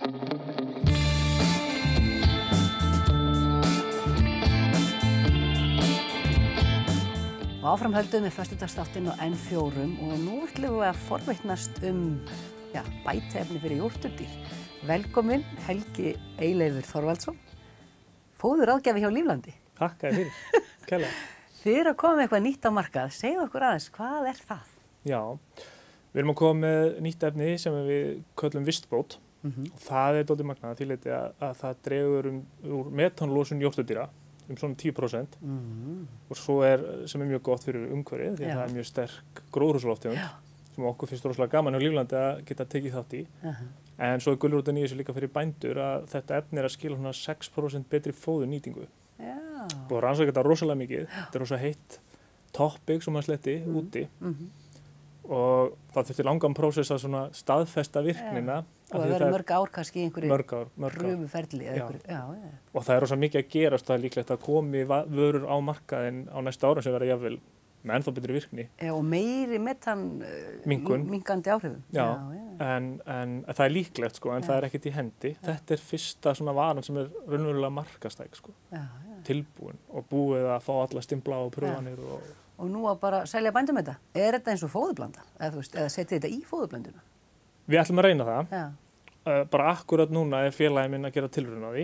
Og áfram höldum við föstudagsþáttinn á N4 og nú ætlum við að forvitnast bætiefni fyrir jórturdýr. Velkomin Helgi Eyleifur Þorvaldsson, fóðurráðgjafi hjá Líflandi. Takk fyrir, kærlega. Þið eru að koma með eitthvað nýtt á markað. Segðu okkur aðeins, hvað er það? Já, við erum að koma með nýtt efni sem við köllum vistbót. Og það er dálítið magnað því leyti að það dregur úr metanlosun jórturdýra svona 10%. Og svo sem er mjög gott fyrir umhverfið því að það er mjög sterk gróðurhúsalofttegund sem okkur finnst rosalega gaman hjá Líflandi að geta tekið þátt í. En svo er gulrótin í þessu líka fyrir bændur að þetta efni er að skila svona 6% betri fóðurnýtingu. Og rannsaka þetta rosalega mikið. Þetta er rosalega heitt topic sem maður sletti úti. Og það þurfti langan prósess að svona staðfesta virknina. Og það verður mörg ár kannski í einhverju pröfuferli eða einhverju. Og það er rosalega mikið að gerast, það er líklegt að komi vörur á markaðinn á næsta árum sem verða jafnvel með ennþá betri virkni. Og meiri mingandi áhrifum. Já, en það er líklegt sko, en það er ekkert í hendi. Þetta er fyrsta svona varan sem er raunverulega markaðstæk sko, tilbúin og búið að fá alla stimpla og pröfanir og nú að bara selja bændum þetta. Er þetta eins og fóðurblanda? Eða setja þetta í fóðurblönduna? Við ætlum að reyna það. Bara akkurat núna er félagi minn að gera tilraun á því,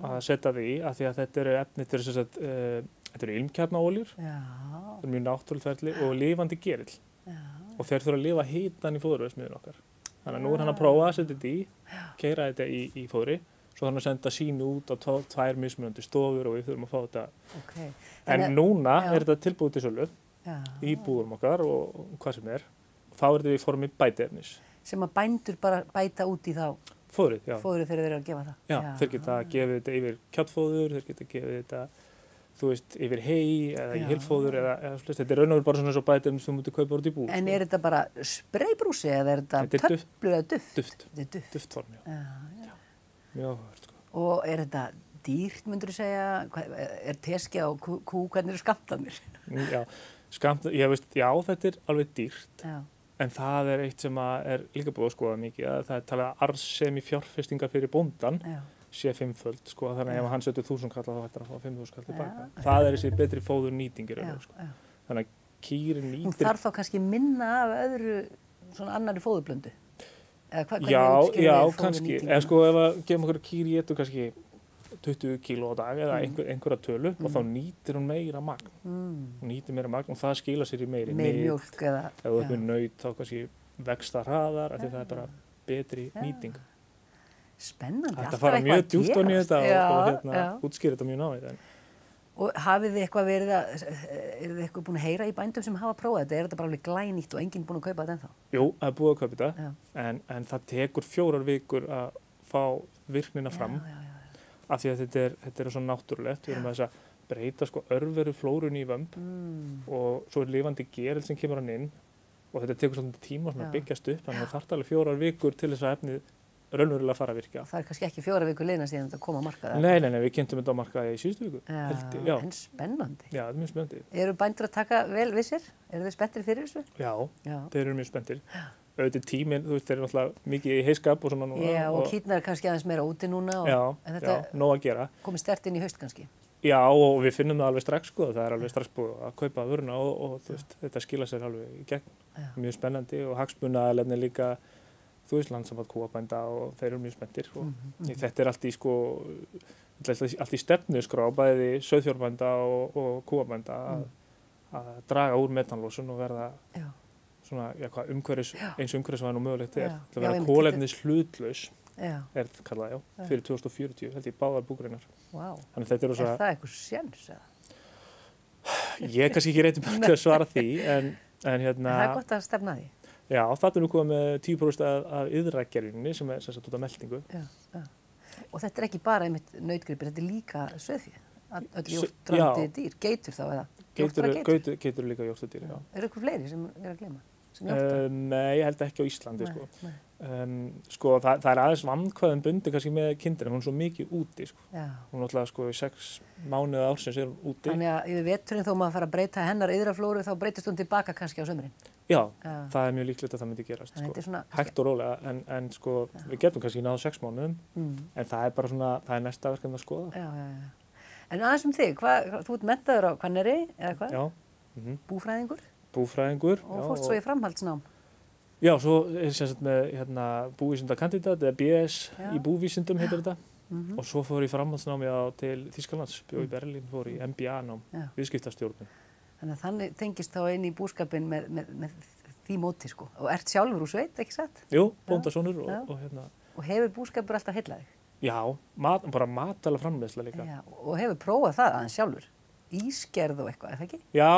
að setja því í, af því að þetta eru efni til þess að þetta eru ilmkjarnaoljur, það er mjög náttúrulegt ferli og lifandi gerill. Og þeir þurfa að lifa hitann í fóðurverksmiðjunni okkar. Þannig að nú er hann að prófa að setja þetta í, keyra þetta í fóðri, svo þarf hann að senda sínu út á 2 mismunandi stofur og við þurfum að fá þetta. En núna er þetta tilbúið til sölu í búðum okkar og hvað sem er. Þá er þetta í formi bætiefnis. Sem að bændur bara bæta út í þá fóðrið, já. Fóðrið þegar þeir eru að gefa það. Já, þeir geta gefið þetta yfir kjattfóður, þeir geta gefið þetta, þú veist, yfir hey eða í heilfóður eða slúst. Þetta er raun og veru bara svona svo bætiefni sem þú mútið kaupa út í búð. En er þetta bara spraybrúsi eða er þetta töflu eða duft? Duft. Duftform, já. Mjög áhugavert, sko. Og er þetta dýrt, myndur þú segja? Er teski á kú, hvernig eru skammtarnir? Já, já, þetta er alveg dýrt. Já. En það er eitt sem er líka búið að skoða mikið, að það er talið að arðsemi fjárfestingar fyrir bóndan sé 5-föld, sko, þannig að ef hann setur 1000 kall þá hættir að fá 5000 kall tilbaka. Það er þessi betri fóðurnýtingir, sko. Þannig að kýrin nýtir. Hún þarf þá kannski minna af öðru, svona annarri fóðurblöndu? Já, kannski. En sko, ef að gefum okkur kýr í ettu kannski 20 kíló á dag eða einhverja tölu og þá nýtir hún meira magn. Hún nýtir meira magn og það skila sér í meiri mjólk eða... Ef þú ert með naut þá kannski vex það hraðar af því það er bara betri nýting. Spennandi, alltaf fara mjög djúpt ofan í þetta og útskýra þetta mjög náið. Og hafið þið eitthvað verið eru þið eitthvað búin að heyra í bændum sem hafa prófað þetta? Er þetta bara alveg glænýtt og enginn búin að kaupa þetta ennþá? Jú, það er búið að kaupa þetta, en það tekur 4 vikur að fá virknina fram. Af því að þetta er svona náttúrulegt, við erum að þess að breyta sko örveru flórunni í vömb og svo er lifandi gerill sem kemur hann inn og þetta tekur svolítið tíma að byggjast upp, þannig að það þarf alveg 4 vikur til þess að efnið raunverulega fara að virka. Það er kannski ekki 4 vikur liðna síðan þetta kom á markað? Nei, við kynntum þetta á markaði í síðustu viku. En spennandi. Já, þetta er mjög spennandi. Eru bændur að taka vel við sér? Eru þeir spenntir fyrir þessu? Já, þeir eru mjög spenntir. Auðvitað tíminn, þú veist, þeir eru náttúrulega mikið í heiskap og svona núna. Já, og kýrnar kannski aðeins meira úti núna. Nóg að gera. Komið sterkt inn í haust kannski. Já, og við finnum það alveg strax, sko. Það er alveg strax búið að kaupa vöruna og þú veist, þetta skila sér alveg í gegn. Mjög spennandi og hagsmunaaðilarnir líka, þú veist, Landssamband kúabænda og þeir eru mjög spenntir. Þetta er allt í, sko, allt í stefnuskrá, bæði sauðfjárbænda og kúabænda að draga úr metanlosun og verða svona, eins umhverfisvæn og mögulegt er. Það verða kolefnishlutlauss, er kallað, fyrir 2040, held ég, báðar búgreinar. Þannig að þetta eru Er það eitthvað séns, eða? Ég er kannski ekki reitur að svara því, en hérna... Það er gott að stefna því. Já, það er nú komið með 10% af iðragerjuninni sem er sem sagt út af meltingu. Og þetta er ekki bara einmitt nautgripir, þetta er líka sauðfé, öll jórtrandi dýr, geitur þá eða? Geitur líka jórturdýr, já. Eru eitthvað fleiri sem er að gleyma? Nei, ég held ekki á Íslandi, sko. Sko, það er aðeins vandkvæðum bundin kannski með kindina, hún er svo mikið úti, sko. Hún er náttúrulega, sko, í 6 mánuði ársins er hún úti. Þannig að yfir veturinn þó maður fara að breyta hennar iðraflóru, þá breytist hún tilbaka kannski á sumrin? Já, það er mjög líklegt að það myndi gerast, sko. Svona, hægt og rólega, en sko, við getum kannski náðu 6 mánuðum, en það er bara svona, það er næsta verkefni að skoða. Já. En aðeins þig, þú ert menntaður á Hvanneyri, eða hvað? Já. Búfræðingur? Búfræðingur, já. Og fórst svo í framhaldsnám? Já, svo er sem sagt með búvísindakandidat, eða BS í búvísindum heitir þetta, og svo fór ég framhaldsnámi til Þýskalands, bjó í Berlín, fór í MBA-nám, viðskiptastjórnun. Þannig tengist þá inn í búskapinn með því móti, sko. Og ert sjálfur úr sveit, ekki satt? Jú, bóndasonur og hefur búskapur alltaf heillað þig? Já, bara matvæla framleiðsla líka. Já, og hefur prófað það aðeins sjálfur? Ísgerð og eitthvað, er það ekki? Já,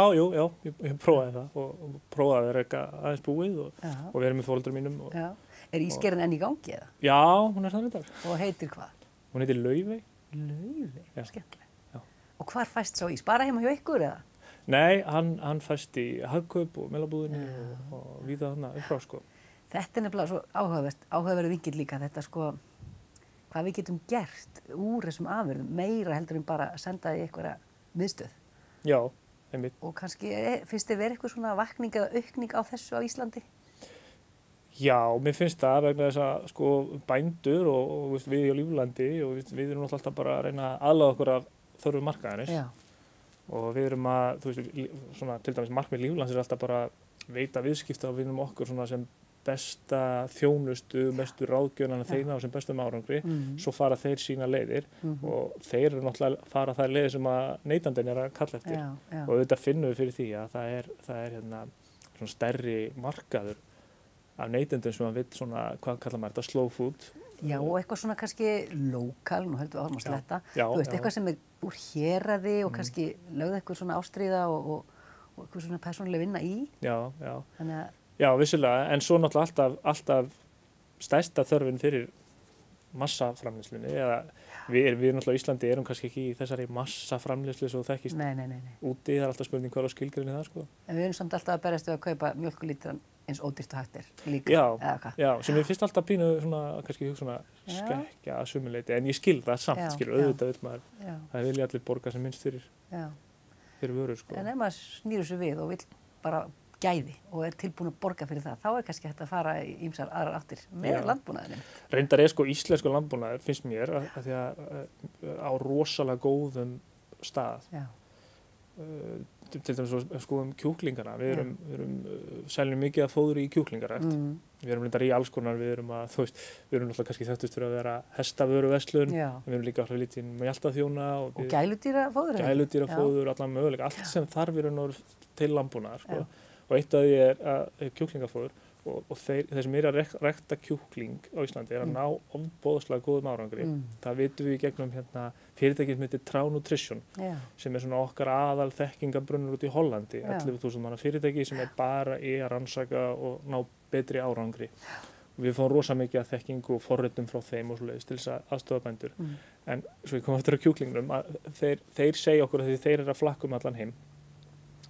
ég prófaði það og prófaði að vera aðeins búið og vera með foreldrum mínum. Er ísgerðin enn í gangi eða? Já, hún er þannig dag. Og heitir hvað? Hún heitir Laufey. Laufey, skemmtileg. Og hvar fæst sá ís? Bara heima hjá ykkur eða? Nei, hann fæst í Hagkaup og Melabúðinni og víða þarna uppfrá, sko. Þetta er nefnilega svo áhugaverður vinkill líka, þetta sko, hvað við getum gert úr þessum afurðum, meira heldur en bara senda í einhverja miðstöð. Já, einmitt. Og kannski finnst þér verið eitthvað svona vakning eða aukning á þessu á Íslandi? Já, mér finnst það vegna þess að sko bændur og við á Líflandi og við erum alltaf bara að reyna að aðlaga okkur af þörfum markaðarins. Já. Og við erum að, svona til dæmis markmið Líflands er alltaf bara veita viðskipta og vinum okkur svona sem besta þjónustu, bestu ráðgjöfuna þeirna og sem bestum árangri, svo fara þeir sína leiðir og þeir eru náttúrulega að fara þær leiðir sem að neytandinn er að kalla eftir og auðvitað finnum við fyrir því að það er svona stærri markaður af neytendum sem að vill svona, hvað kallar maður þetta, slow food. Já, og eitthvað svona kannski lokal, nú heldur við árum að sletta, þú veist, eitthvað sem er úr héraði og kannski lögð eitthvað svona ástríða og eitthvað svona persónuleg vinna í. Já. Þannig að já, vissulega, en svo náttúrulega alltaf stærsta þörfin fyrir massaframleiðslunni, eða við náttúrulega í Íslandi erum kannski ekki í þessari massaframleiðslu svo þekkist úti, það er alltaf spurning hvað á skilgreininni það, sko. En við erum samt alltaf að berjast við að kaupa mjólkulítran eins ódýrt og hægt er líka, eða hvað? Já, sem ég finnst alltaf pínu svona, kannski svona skekkja að sumuleyti, en ég skil það samt, auðvitað vill maður, það vilja allir borga sem minnst fyrir vörur, sko. En ef maður snýr þessu við og vill bara gæði og er tilbúin að borga fyrir það, þá er kannski hægt að fara í ýmsar aðrar áttir með landbúnaðinum. Reyndar er sko íslensku landbúnaður, finnst mér, að því að á rosalega góðum stað. Til dæmis sko kjúklingana, við erum seljum mikið að fóðri í kjúklingarækt. Við erum reyndar í alls konar, við erum náttúrulega kannski þekktust fyrir að vera hestavöruverslun, við erum líka alltaf lítið mjöltaþjóna og gæludýrafóður. Gæludýrafóður, allan möguleika, allt sem þarf í raun og til landbúnaðar, sko. Og eitt af því er kjúklingafóður og þeir sem eru að rækta kjúkling á Íslandi er að ná ofboðslega góðum árangri. Það vitum við í gegnum fyrirtæki sem heitir Trá Nutrition sem er svona okkar aðal þekkingabrunnur út í Hollandi, 11.000 manna fyrirtæki sem er bara að rannsaka og ná betri árangri. Og við fáum rosa mikið að þekkingu og forritum frá þeim og svoleiðis til þess að aðstoða bændur. En svo ég kom aftur á kjúklingnum að þeir segja okkur að því þeir eru að flakka allan heim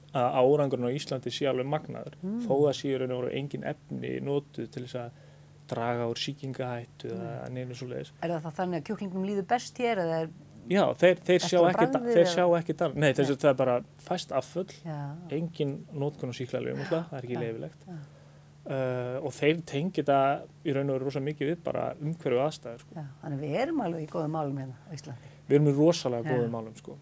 að árangurinn á Íslandi sé alveg magnaður, þó það sé raun og veru engin efni notuð til þess að draga úr sýkingahættu eða neinu svoleiðis. Er það þannig að kjúklingnum líður best hér eða er... Já, þeir sjá ekkert annað. Nei, það er bara fæst afföll, engin notkun á sýklalyfjum, það er ekki leyfilegt. Og þeir tengi þetta í raun og veru rosa mikið við bara umhverju aðstæður, sko. Þannig við erum alveg í góðum málum hérna á Íslandi. Við erum í rosalega góðum málum, sko.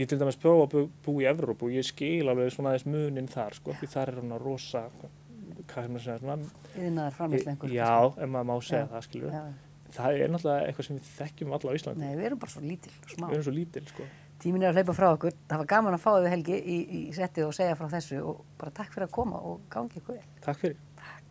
Ég til dæmis prófa að búa í Evrópu og ég skil alveg svona aðeins muninn þar, sko, því þar er svona rosa, hvað er maður að segja, svona... Iðnaðar framleiðsla einhver. Já, ef maður má segja það, skilur við. Það er náttúrulega eitthvað sem við þekkjum alla á Íslandi. Nei, við erum bara svo lítil og smá. Við erum svo lítil, sko. Tíminn er að hlaupa frá okkur. Það var gaman að fá þig, Helgi, í settið og segja frá þessu og bara takk fyrir að koma og gangi ykkur vel. Takk fyrir. Takk.